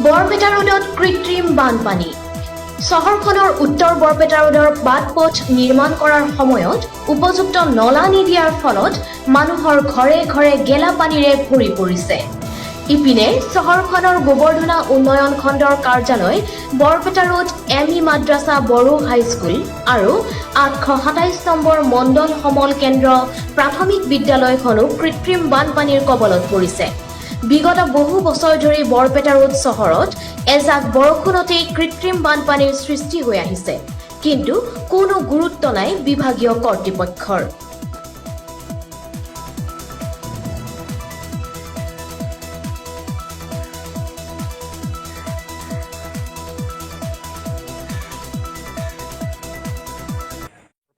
বৰপেটা ৰোডত কৃত্ৰিম বানপানী। চহৰখনৰ উত্তৰ বৰপেটা ৰোডৰ বাট-পথ নিৰ্মাণ কৰাৰ সময়ত উপযুক্ত নলা নিদিয়াৰ ফলত মানুহৰ ঘৰে ঘৰে গেলা পানীৰে ভৰি পৰিছে। ইপিনে চহৰখনৰ গোবৰ্ধনা উন্নয়ন খণ্ডৰ কাৰ্যালয়, বৰপেটা ৰোড এমই মাদ্ৰাছা বড়ো হাইস্কুল আৰু 827 নম্বৰ মণ্ডল সমল কেন্দ্ৰ প্ৰাথমিক বিদ্যালয়খনো কৃত্ৰিম বানপানীৰ কবলত পৰিছে। বিগত বহু বছৰ ধৰি বৰপেটা ৰোড চহৰত এজাক বৰষুণতেই কৃত্ৰিম বানপানীৰ সৃষ্টি হৈ আহিছে, কিন্তু কোনো গুৰুত্ব নাই বিভাগীয় কৰ্তৃপক্ষৰ।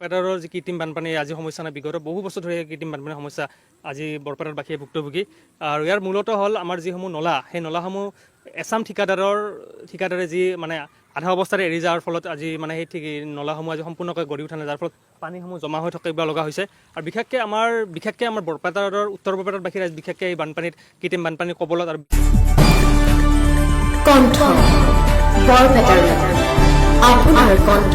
বৰপেটাৰ যি কৃত্ৰিম বানপানী আজি সমস্যা নাই, বিগত বহু বছৰ ধৰি কৃত্ৰিম বানপানীৰ সমস্যা আজি বৰপেটাৰ বাসীয়ে ভুক্তভোগী। আৰু ইয়াৰ মূলত হ'ল আমাৰ যিসমূহ নলা, সেই নলাসমূহ এছাম ঠিকাদাৰে যি আধা অৱস্থাৰে এৰি যোৱাৰ ফলত আজি সেই নলাসমূহ আজি সম্পূৰ্ণকৈ গঢ়ি উঠা নাই, যাৰ ফলত পানীসমূহ জমা হৈ থাকিব লগা হৈছে। আৰু বিশেষকৈ আমাৰ বৰপেটা ৰোডৰ উত্তৰ বৰপেটাৰ বাসী বিশেষকৈ এই কৃত্ৰিম বানপানীৰ কবলত। আৰু কণ্ঠ বৰপেটা ৰোড, আপোনাৰ কণ্ঠ